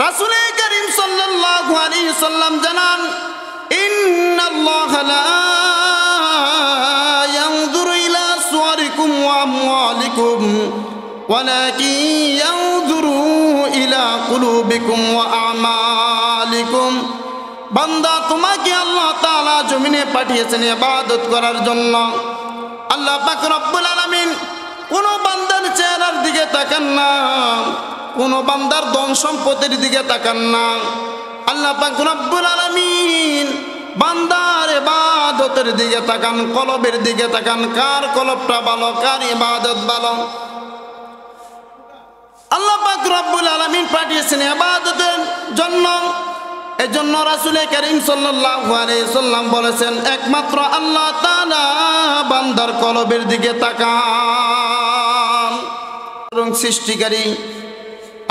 রাসূল করিম সাল্লাল্লাহু আলাইহি ওয়াসাল্লাম জানান, ইন্নাল্লাহা লা ইয়ানজুরু ইলা সুওয়ারিকুম ওয়া আমওয়ালিকুম ওয়ালাকিন ইয়ানজুরু ইলা কুলুবিকুম ওয়া আমালিকুম। বান্দা, তোমাকে আল্লাহ তাআলা জমিনে পাঠিয়েছেন ইবাদত করার জন্য। আল্লাহ পাক রব্বুল আলামিন কোন বান্দার চেহারার দিকে তাকান না, কোন বান্দার ধন সম্পদের দিকে তাকান না। আল্লাহ পাক রব্বুল আলামিন বান্দার ইবাদতের দিকে তাকান, কলবের দিকে তাকান। কার কলবটা ভালো, কার ইবাদত ভালো। আল্লাহ পাক রব্বুল আলামিন পাঠিয়েছেন ইবাদতের জন্য। এজন্য রাসূল করিম সাল্লাল্লাহু আলাইহি ওয়াসাল্লাম বলেছেন, একমাত্র আল্লাহ তাআলা বান্দার কলবের দিকে তাকান। এবং সৃষ্টিকারী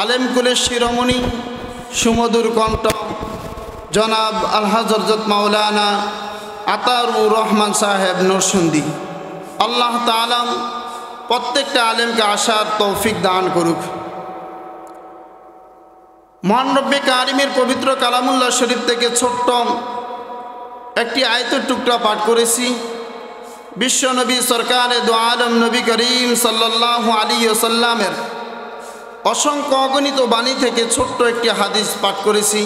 আলেম কুলের শিরোমণি সুমধুর কণ্ঠ জনাব আল হযরত মাওলানা আতাউর রহমান সাহেব নরসিংদী, আল্লাহ তাআলা প্রত্যেকটা আলেমকে আসার তৌফিক দান করুক। মহান রব্বে কারিমের পবিত্র কালামুল্লাহ শরীফ থেকে ছোট্ট একটি আয়াতের টুকরা পাঠ করেছি। বিশ্ব নবী সরকারে দু আলম নবী করিম সাল্লাল্লাহু আলাইহি ওয়াসাল্লামের অসংখ্য অগণিত বাণী থেকে ছোট্ট একটি হাদিস পাঠ করেছি।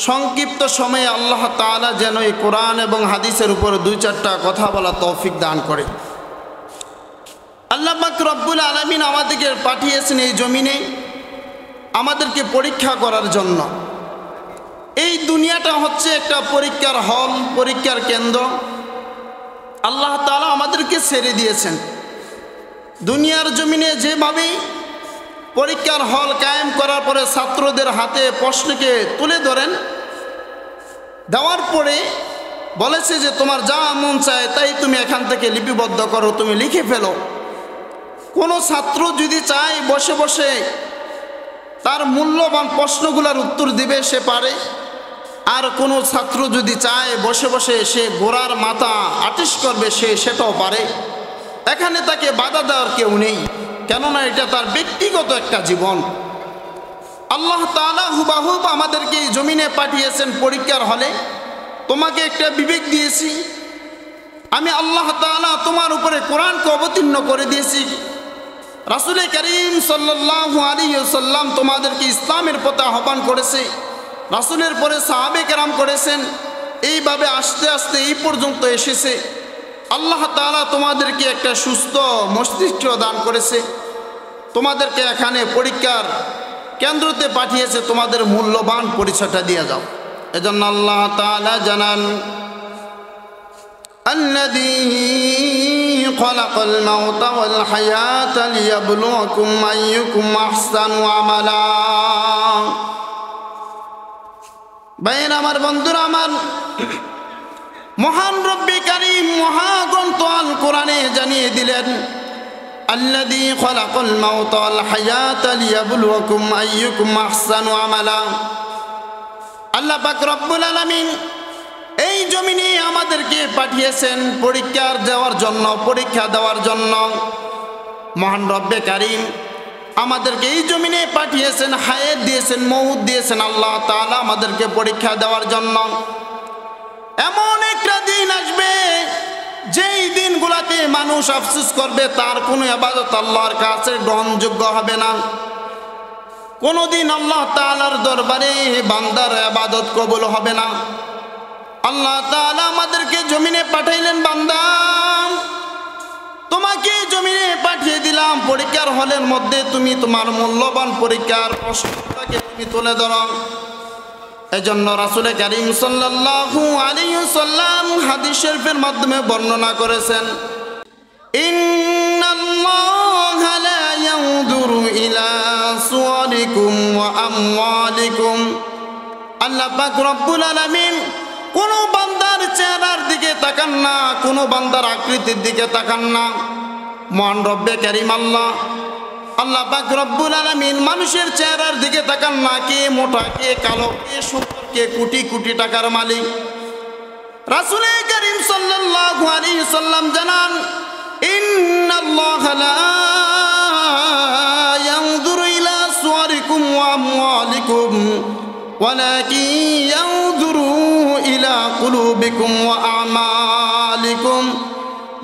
সংক্ষিপ্ত সময়ে আল্লাহ তাআলা যেন এই কোরআন এবং হাদিসের উপর দুই চারটা কথা বলা তৌফিক দান করে। আল্লাহ পাক রব্বুল আলামিন আমাদেরকে পাঠিয়েছেন এই জমিনে আমাদেরকে পরীক্ষা করার জন্য। এই দুনিয়াটা হচ্ছে একটা পরীক্ষার হল, পরীক্ষার কেন্দ্র। আল্লাহ তাআলা আমাদেরকে ছেড়ে দিয়েছেন। দুনিয়ার জমিনে যেভাবে পরীক্ষার হল কায়েম করার পরে ছাত্রদের হাতে প্রশ্নকে তুলে ধরেন, দেওয়ার পরে বলেছে যে তোমার যা মন চায় তাই তুমি এখান থেকে লিপিবদ্ধ করো, তুমি লিখে ফেলো। কোনো ছাত্র যদি চায় বসে বসে তার মূল্যবান প্রশ্নগুলোর উত্তর দিবে, সে পারে। আর কোনো ছাত্র যদি চায় বসে বসে সে গোড়ার মাথা আটিশ করবে, সেটাও পারে। এখানে তাকে বাধা দেওয়ার কেউ নেই, কেননা এটা তার ব্যক্তিগত একটা জীবন। আল্লাহ তাআলা হুবাহুব আমাদেরকে এই জমিনে পাঠিয়েছেন পরীক্ষার হলে। তোমাকে একটা বিবেক দিয়েছি আমি, আল্লাহ তাআলা তোমার উপরে কোরআনকে অবতীর্ণ করে দিয়েছি। রাসূল করিম সাল্লাল্লাহু আলাইহি ওয়াসাল্লাম তোমাদেরকে ইসলামের পথে আহ্বান করেছে, রাসূলের পরে সাহাবে কেরাম করেছেন। এইভাবে আস্তে আস্তে এই পর্যন্ত এসেছে। আল্লাহ তাআলা তোমাদেরকে একটা সুস্থ মস্তিষ্ক দান করেছে, তোমাদেরকে এখানে পরীক্ষার কেন্দ্রতে পাঠিয়েছে, তোমাদের মূল্যবান পরিচয়টা দিয়ে যাও। এজন্য আল্লাহ তাআলা জানান, الذي خلق الموت والحياة ليبلوكم أيكم أحسن عملا। ভাইয়েরা আমার, বন্ধুরা আমার, মহান রব্বে কারীম মহাগ্রন্থ আল কোরআনে জানিয়ে দিলেন, الذي خلق الموت والحياة ليبلوكم أيكم أحسن عملا। আল্লাহ পাক রব্বুল আলামিন এই জমিনে আমাদেরকে পাঠিয়েছেন পরীক্ষা দেওয়ার জন্য। মহান রব্বে কারীম আমাদেরকে এই জমিনে পাঠিয়েছেন, হায়াত দিয়েছেন, মউত দিয়েছেন আল্লাহ তাআলা আমাদেরকে পরীক্ষা দেওয়ার জন্য। এমন একটা দিন আসবে যেই দিনগুলোতে মানুষ আফসোস করবে, তার কোনো ইবাদত আল্লাহর কাছে গ্রহণযোগ্য হবে না। কোনোদিন আল্লাহ তাআলার দরবারে বান্দার ইবাদত কবুল হবে না। আল্লাহ তাআলা আমাদেরকে জমিনে পাঠাইলেন, বান্দা তোমাকে জমিনে পাঠিয়ে দিলাম পরীক্ষার হলের মধ্যে, তুমি তোমার মূল্যবান পরীক্ষার প্রশ্নটাকে তুমি তুলে ধরো। এজন্য রাসূল করিম সাল্লাল্লাহু আলাইহি ওয়াসাল্লাম হাদিস শরীফের মাধ্যমে বর্ণনা করেছেন, ইন্নাল্লাহা লা ইয়ানজুরু ইলা সুওয়ারিকুম ওয়া আমওয়ালিকুম। আল্লাহ পাক রব্বুল আলামিন কোনো বান্দার চেহারার দিকে তাকান না, কোনো বান্দার আকৃতির দিকে তাকান না। মহান রব্বে কারীম আল্লাহ পাক রব্বুল আলামিন মানুষের চেহারার দিকে তাকান না, কে মোটা, কে কালো, কে সুন্দর, কে কোটি কোটি টাকার মালিক। রাসূল করিম সাল্লাল্লাহু আলাইহি ওয়াসাল্লাম জানান, ইন্নাল্লাহা লা ইয়ানজুরু ইলা সুওয়ারিকুম أنفسكم وأموالكم ولكن ينظروا إلى قلوبكم وأعمالكم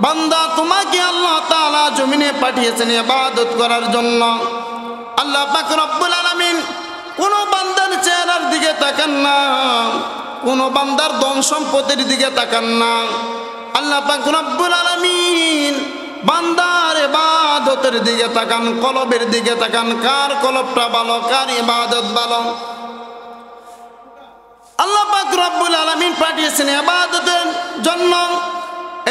বান্দা তোমাকে আল্লাহ তাআলা জমিনে পাঠিয়েছেন ইবাদত করার জন্য। আল্লাহ পাক রব্বুল আলামিন কোন বান্দার চেহারার দিকে তাকান না, কোন বান্দার ধন সম্পদের দিকে তাকান না। আল্লাহ পাক রব্বুল আলামিন বান্দার ইবাদতের দিকে তাকান, কলবের দিকে তাকান, কার কলবটা ভালো, কার ইবাদত ভালো। আল্লাহ পাক রব্বুল আলামিন পাঠিয়েছেন ইবাদতের জন্য।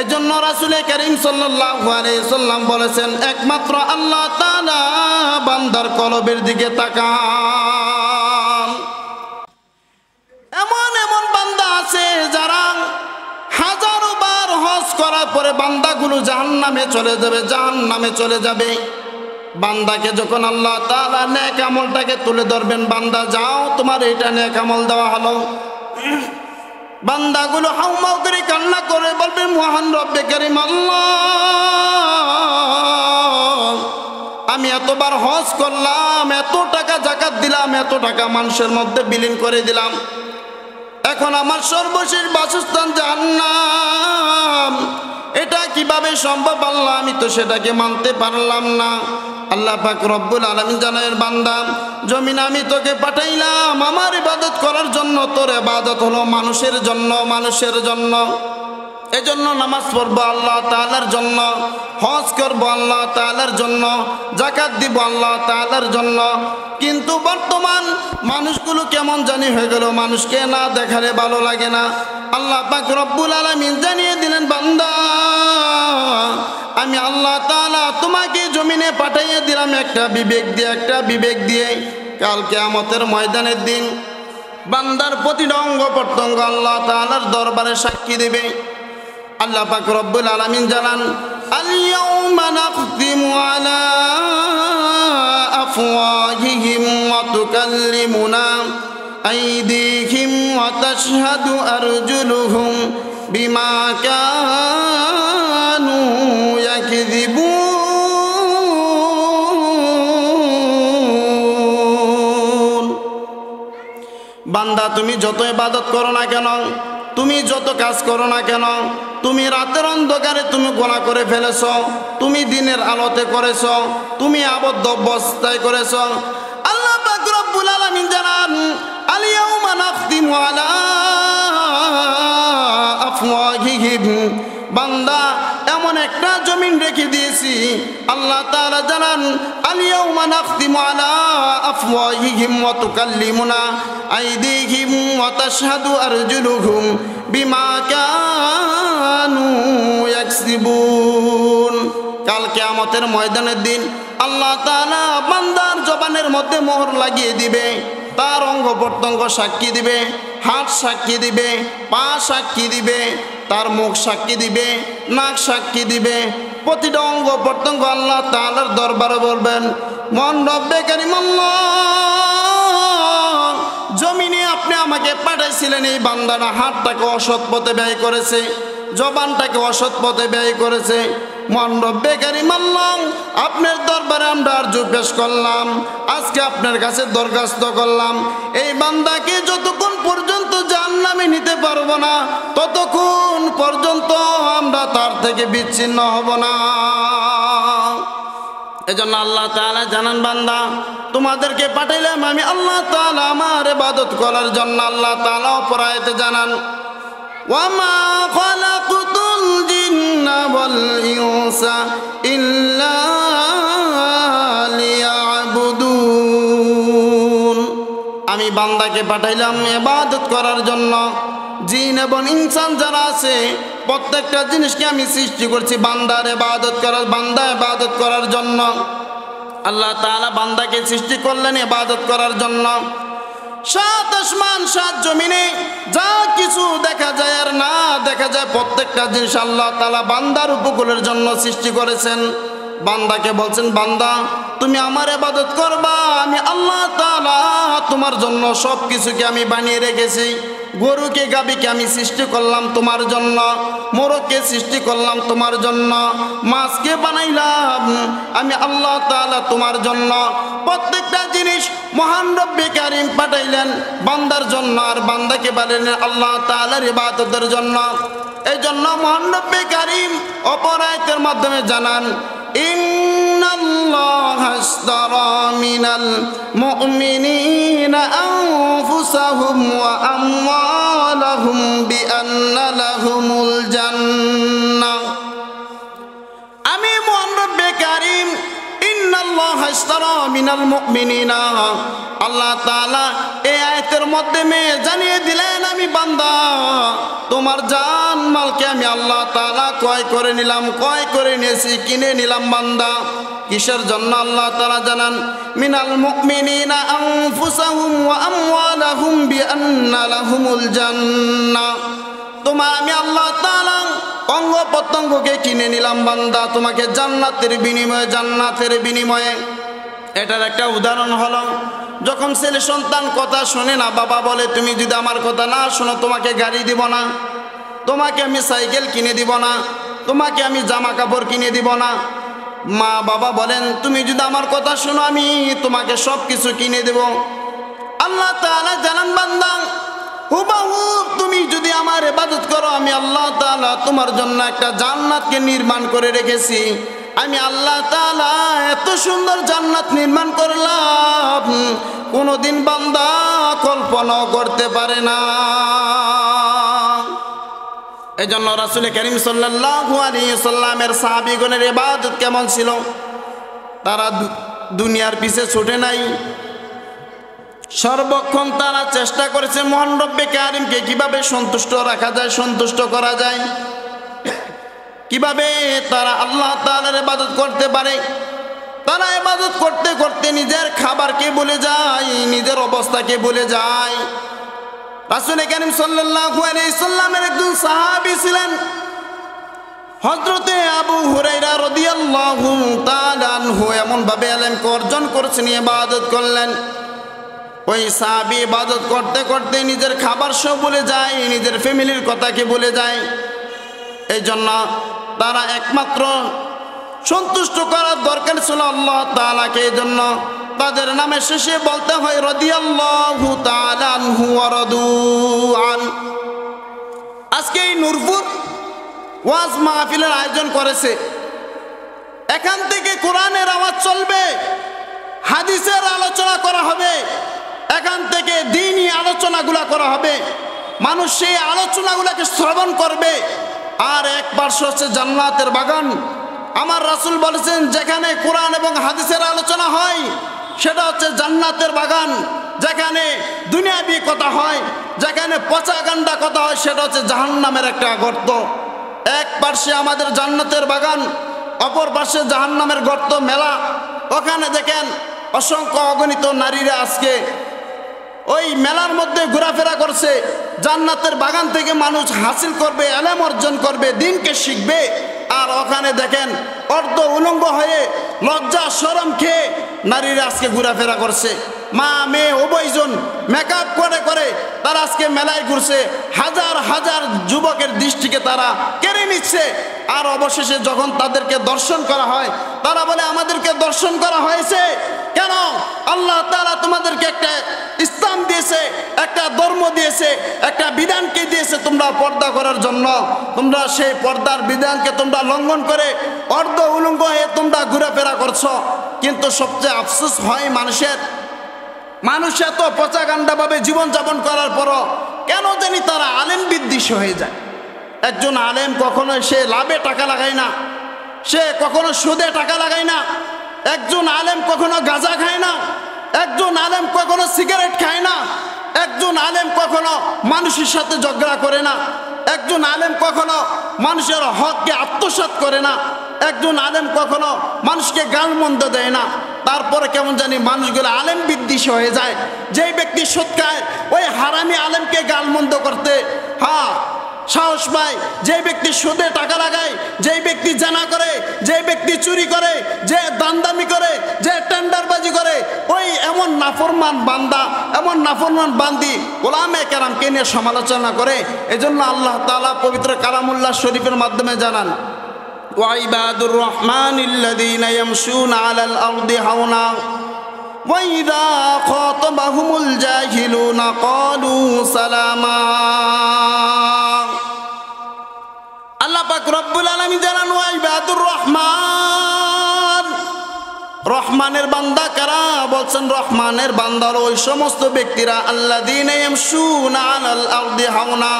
এজন্য রাসূল করিম সাল্লাল্লাহু আলাইহি সাল্লাম বলেছেন একমাত্র আল্লাহ তাআলা বান্দার কলবের দিকে তাকান। এমন এমন বান্দা আছে যারা হাজারো বার হজ করার পরে বান্দাগুলো জাহান্নামে চলে যাবে, জাহান্নামে চলে যাবে। বান্দাকে যখন আল্লাহ তাআলা নেক আমলটাকে তুলে ধরবেন, বান্দা যাও তোমার এটা নেক আমল দেওয়া হলো, বান্দাগুলো হাউমাউ করে কান্না করে বলবেন মহান রব্বে কারীম আল্লাহ, আমি এতবার হজ করলাম, এত টাকা যাকাত দিলাম, এত টাকা মানুষের মধ্যে বিলীন করে দিলাম, এখন আমার সর্বশেষ বাসস্থান জাহান্নাম, এটা কিভাবে সম্ভব আল্লাহ, আমি তো সেটাকে মানতে পারলাম না। আল্লাহ পাক রব্বুল আলামিন জানায় বান্দা জমিনে আমি তোকে পাঠাইলাম আমার ইবাদত করার জন্য, তোর ইবাদত হলো মানুষের জন্য, মানুষের জন্য। এজন্য নামাজ পড়বো আল্লাহ তাআলার জন্য, হজ করবো আল্লাহ তাআলার জন্য, যাকাত দিব আল্লাহ তাআলার জন্য। কিন্তু বর্তমান মানুষগুলো কেমন জানি হয়ে গেল, মানুষকে না দেখালে ভালো লাগে না। আল্লাহ পাক রব্বুল আলামিন জানিয়ে দিলেন বান্দা আমি আল্লাহ তাআলা তোমাকে জমিনে পাঠিয়ে দিলাম একটা বিবেক দিয়ে, একটা বিবেক দিয়ে। কাল কিয়ামতের ময়দানের দিন বান্দার প্রতিটা অঙ্গ প্রত্যঙ্গ আল্লাহ তাআলার দরবারে সাক্ষী দেবে। আল্লাহ পাক রব্বুল আলামিন জানান আল-ইয়াউমা নাখতিমু আলা আফওয়াহিহিম ওয়া তুকাল্লিমুনা আইদিহিম ওয়া তাশহাদু আরজুলুহুম বিমা কানু ইয়াকযিবুন। বান্দা তুমি যত ইবাদত করো না কেন, তুমি যত কাজ করো না কেন, তুমি রাতের অন্ধকারে তুমি গুনাহ করে ফেলেছ, তুমি দিনের আলোতে করেছ, তুমি আবদ্ধ অবস্থায় করেছ। আল্লাহ পাক রব্বুল আলামিন জানান আল-ইয়াউমা নাখতিমু আলা আফওয়াহিহিম, বান্দা এমন একটা জমিন রেখে দিয়েছি আল্লাহ তাআলা জানান আল-ইয়াউমা নাখতিমু আলা আফওয়াহিহিম ওয়া তুকাল্লিমুনা আইদিহিম ওয়া তাশহাদু আরজুলুহুম বিমা কানু ইয়াকসিবুন। কাল কিয়ামতের ময়দানের দিন আল্লাহ তাআলা বান্দার জবানের মধ্যে মোহর লাগিয়ে দিবে, তার অঙ্গ প্রত্যঙ্গ সাক্ষী দিবে, হাত সাক্ষী দিবে, পা সাক্ষী দিবে, তার মুখ সাক্ষী দিবে, নাক সাক্ষী দিবে, প্রতিটা অঙ্গ প্রত্যঙ্গ আল্লাহ তাআলার দরবারে বলবেন মহান রব্বে কারীম আল্লাহ, জমিনে আপনি আমাকে পাঠাইছিলেন, এই বান্দারা হাতটাকে অসৎ পথে ব্যয় করেছে, জবানটাকে অসৎ পথে ব্যয় করেছে। মহান রব্বে কারীম আল্লাহ, আপনার দরবারে আমরা আরজু পেশ করলাম, আজকে আপনার কাছে দরখাস্ত করলাম, এই বান্দাকে যতক্ষণ পর্যন্ত জাহান্নামে নিতে পারবো না ততক্ষণ পর্যন্ত আমরা তার থেকে বিচ্ছিন্ন হব না। এজন্য আল্লাহ তাআলা জানান বান্দা তোমাদেরকে পাঠাইলাম আমি আল্লাহ তাআলা আমার ইবাদত করার জন্য। আল্লাহ তাআলা অপর আয়াতে জানান ওয়ামা খালাকুতুল জিন্না ওয়াল ইনসা ইল্লা লিয়াবুদুন, আমি বান্দাকে পাঠাইলাম ইবাদত করার জন্য। জিন এবং ইনসান যারা আছে প্রত্যেকটা জিনিসকে আমি সৃষ্টি করছি বান্দার ইবাদত করার, বান্দা ইবাদত করার জন্য। আল্লাহ তাআলা বান্দাকে সৃষ্টি করলেন ইবাদত করার জন্য। সাত আসমান সাত জমিনে যা কিছু দেখা যায় আর না দেখা যায় প্রত্যেকটা জিনিস আল্লাহ তাআলা বান্দার উপকূলের জন্য সৃষ্টি করেছেন। বান্দাকে বলছেন বান্দা তুমি আমার ইবাদত করবা, আমি আল্লাহ তাআলা তোমার জন্য সব কিছুকে আমি বানিয়ে রেখেছি। গরুকে গাভীকে আমি সৃষ্টি করলাম তোমার জন্য, মোরগকে সৃষ্টি করলাম তোমার জন্য, মাছকে বানাইলাম আমি আল্লাহ তাআলা তোমার জন্য। প্রত্যেকটা জিনিস মহান রব্বে কারীম পাঠাইলেন বান্দার জন্য, আর বান্দাকে পাঠাইলেন আল্লাহ তাআলার ইবাদতের জন্য। এই জন্য মহান রব্বে কারীম অপর আয়াতের মাধ্যমে জানান, ইন্নাল্লাহা আশতারা মিনাল মুমিনিনা আনফুসাহুম ওয়া আমওয়ালাহুম বিআন্না লাহুমুল জান্নাহ। আমি মহান রব্বে কারীম ইন্নাল্লাহা আশতারা মিনাল মুমিনিনা, আল্লাহ তাআলা এই আয়াতের মাধ্যমে জানিয়ে দিলেন আমি বান্দা তোমার জান মালকে আমি আল্লাহ তাআলা ক্রয় করে নিলাম, ক্রয় করে নিয়েছি, কিনে নিলাম বান্দা। কিসের জন্য আল্লাহ তাআলা জানান, মিনাল মুমিনিনা আনফুসাহুম ওয়া আমওয়ালাহুম বিআন্না লাহুমুল জান্নাহ। তোমার আমি আল্লাহ তাআলা অঙ্গ প্রত্যঙ্গকে কিনে নিলাম বান্দা তোমাকে জান্নাতের বিনিময়ে, জান্নাতের বিনিময়ে। এটার একটা উদাহরণ হলো, যখন ছেলে সন্তান কথা শোনে না, বাবা বলে তুমি যদি আমার কথা না শোনো তোমাকে গাড়ি দিব না, তোমাকে আমি সাইকেল কিনে দিব না, তোমাকে আমি জামা কাপড় কিনে দিব না। মা বাবা বলেন তুমি যদি আমার কথা শোনো আমি তোমাকে সব কিছু কিনে দেব। আল্লাহ তাআলা জানান বান্দা হুবহুব তুমি যদি আমার ইবাদত করো আমি আল্লাহ তাআলা তোমার জন্য একটা জান্নাতকে নির্মাণ করে রেখেছি। আমি আল্লাহ তাআলা এত সুন্দর জান্নাত নির্মাণ করলাম কোনোদিন বান্দা কল্পনাও করতে পারে না। এই জন্য রাসূল কারীম সাল্লাল্লাহু আলাইহি সাল্লামের সাহাবীগণের ইবাদত কেমন ছিল, তারা দুনিয়ার পিছে ছুটে নাই, সর্বক্ষণ তারা চেষ্টা করেছে মহান রব্বে কারীমকে কিভাবে সন্তুষ্ট রাখা যায়, সন্তুষ্ট করা যায়, কিভাবে তারা আল্লাহ তাআলার ইবাদত করতে পারে। তারা ইবাদত করতে করতে নিজের খাবারকে ভুলে যায়, নিজের অবস্থাকে ভুলে যায়। রাসূল কারীম সাল্লাল্লাহু আলাইহি সাল্লামের একজন সাহাবী ছিলেন হযরতে আবু হুরায়রা রাদিয়াল্লাহু তাআলা আনহু, এমন ভাবে ইলমকে অর্জন করেছেন, ইবাদত করলেন। ওই সাহাবী ইবাদত করতে করতে নিজের খাবার সব ভুলে যায়, নিজের ফ্যামিলির কথাকে ভুলে যায়। এই জন্য তারা একমাত্র সন্তুষ্ট করার দরকার ছিল আল্লাহ তাআলাকে। এই জন্য তাদের নামে শেষে বলতে হয় রাদিয়াল্লাহু তাআলা আনহু ওয়া রাদু আন। আজকে এই নূরপুর ওয়াজ মাহফিলের আয়োজন করেছে, এখান থেকে কোরআনের আওয়াজ চলবে, হাদিসের আলোচনা করা হবে, এখান থেকে দ্বীনি আলোচনাগুলো করা হবে, মানুষ সেই আলোচনাগুলোকে শ্রবণ করবে। আর এক পার্শ্ব হচ্ছে জান্নাতের বাগান। আমার রাসূল বলেছেন যেখানে কোরআন এবং হাদিসের আলোচনা হয় সেটা হচ্ছে জান্নাতের বাগান। যেখানে দুনিয়াবি কথা হয়, যেখানে পচা গান্ডা কথা হয় সেটা হচ্ছে জাহান্নামের একটা গর্ত। এক পার্শ্বে আমাদের জান্নাতের বাগান, অপর পার্শ্বে জাহান্নামের গর্ত মেলা। ওখানে দেখেন অসংখ্য অগণিত নারীরা আজকে ওই মেলার মধ্যে ঘোরাফেরা করছে। জান্নাতের বাগান থেকে মানুষ হাসিল করবে, ইলম অর্জন করবে, দ্বীনকে শিখবে। আর ওখানে দেখেন অর্ধ উলঙ্গ হয়ে লজ্জা শরম খেয়ে নারীরা আজকে ঘোরাফেরা করছে। মা মেয়ে উভয়জন মেকআপ করে করে তারা আজকে মেলায় ঘুরছে, হাজার হাজার যুবকের দৃষ্টিকে তারা কেড়ে নিচ্ছে। আর অবশেষে যখন তাদেরকে দর্শন করা হয় তারা বলে আমাদেরকে দর্শন করা হয়েছে কেন? আল্লাহ তাআলা তোমাদেরকে একটা ইসলাম দিয়েছে, একটা ধর্ম দিয়েছে, একটা বিধানকে দিয়েছে তোমরা পর্দা করার জন্য। তোমরা সেই পর্দার বিধানকে তোমরা লঙ্ঘন করে অর্ধ উলঙ্গ হয়ে তোমরা ঘোরাফেরা করছো। কিন্তু সবচেয়ে আফসোস হয় মানুষ এত পচাগান্ডাভাবে জীবনযাপন করার পরও কেন জানি তারা আলেম বিদ্বেষী হয়ে যায়। একজন আলেম কখনো সে লাভে টাকা লাগায় না, সে কখনো সুদে টাকা লাগায় না। একজন আলেম কখনো গাঁজা খায় না, একজন আলেম কখনো সিগারেট খায় না, একজন আলেম কখনো মানুষের সাথে ঝগড়া করে না, একজন আলেম কখনো মানুষের হককে আত্মসাৎ করে না, একজন আলেম কখনো মানুষকে গালমন্দ দেয় না। তারপরে কেমন জানি মানুষগুলো আলেম বিদ্বেষী হয়ে যায়। যেই ব্যক্তি সুদ খায় ওই হারামি আলেমকে গালমন্দ করতে, হ্যাঁ সাহস পায়, যে ব্যক্তি সুদে টাকা লাগায়, যে ব্যক্তি জানা করে, যে ব্যক্তি চুরি করে, যে দান্দামি করে, যে টেন্ডারবাজি করে, ওই এমন নাফরমান বান্দা, এমন নাফরমান বান্দি ওলামে কেরামকে নিয়ে সমালোচনা করে। এজন্য আল্লাহ তাআলা পবিত্র কালামুল্লাহ শরীফের মাধ্যমে জানান, ওয়াইবাদুর রহমানিল্লাযীনা ইয়ামশুনা আলাল আরদি হাওনা ওয়াইযা খাতাবাহুমুল জাহিলুনা ক্বালু সালামা। আল্লাহ পাক রব্বুল আলামিন জানান, ওয়াইবাদুর রহমান, রহমানের বান্দা কারা? বলছেন রহমানের বান্দা হলো ওই সমস্ত ব্যক্তিরা আল্লাযীনা ইয়ামশুনা আলাল আরদি হাওনা,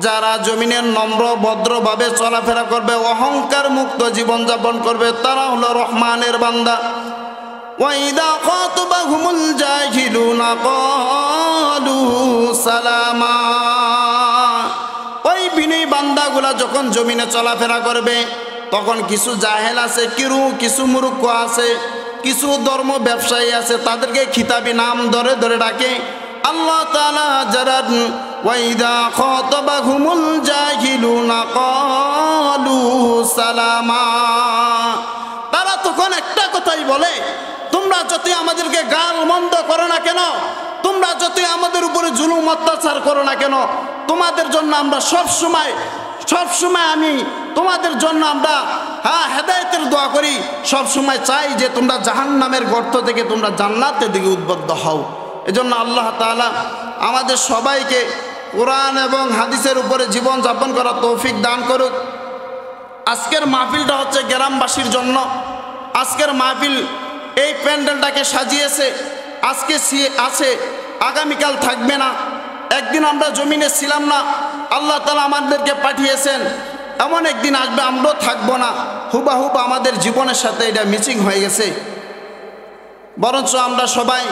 যারা জমিনের নম্র ভদ্রভাবে চলাফেরা করবে, অহংকার মুক্ত জীবনযাপন করবে, তারা হলো রহমানের বান্দা। ওয়াইদা খাতাবাহুমুল জাহিলুনা ক্বালু সালামা, ওই বিনয়ী বান্দাগুলা যখন জমিনে চলাফেরা করবে তখন কিছু জাহেল আছে, কিছু মূর্খ আছে, কিছু ধর্ম ব্যবসায়ী আছে, তাদেরকে খিতাবি নাম ধরে ধরে ডাকে। আল্লাহ তাআলা জারান ওয়াইদা খাতাবাহুমুল জাহিলুনা ক্বালু সালামা, তারা তখন একটা কথাই বলে, তোমরা যতই আমাদেরকে গাল মন্দ করো না কেন, তোমরা যতই আমাদের উপরে জুলুম অত্যাচার করো না কেন, তোমাদের জন্য আমরা সবসময় আমি তোমাদের জন্য আমরা হেদায়েতের দোয়া করি, সবসময় চাই যে তোমরা জাহান্নামের গর্ত থেকে তোমরা জান্নাতের দিকে উদ্বুদ্ধ হও। এজন্য আল্লাহ তাআলা আমাদের সবাইকে কোরআন এবং হাদিসের উপরে জীবন যাপন করার তৌফিক দান করুক। আজকের মাহফিলটা হচ্ছে গ্রামবাসীর জন্য। আজকের মাহফিল এই প্যান্ডেলটাকে সাজিয়েছে, আজকে আছে, আগামীকাল থাকবে না। একদিন আমরা জমিনে ছিলাম না, আল্লাহ তাআলা আমাদেরকে পাঠিয়েছেন, এমন একদিন আসবে আমরাও থাকবো না। হুবাহুব আমাদের জীবনের সাথে এটা মিচিং হয়ে গেছে। বরঞ্চ আমরা সবাই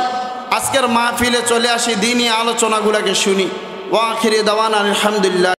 আজকের মাহফিলে চলে আসি, দিনী আলোচনাগুলোকে শুনি। ওয়া আখিরি দাওয়ানা আলহামদুলিল্লাহ।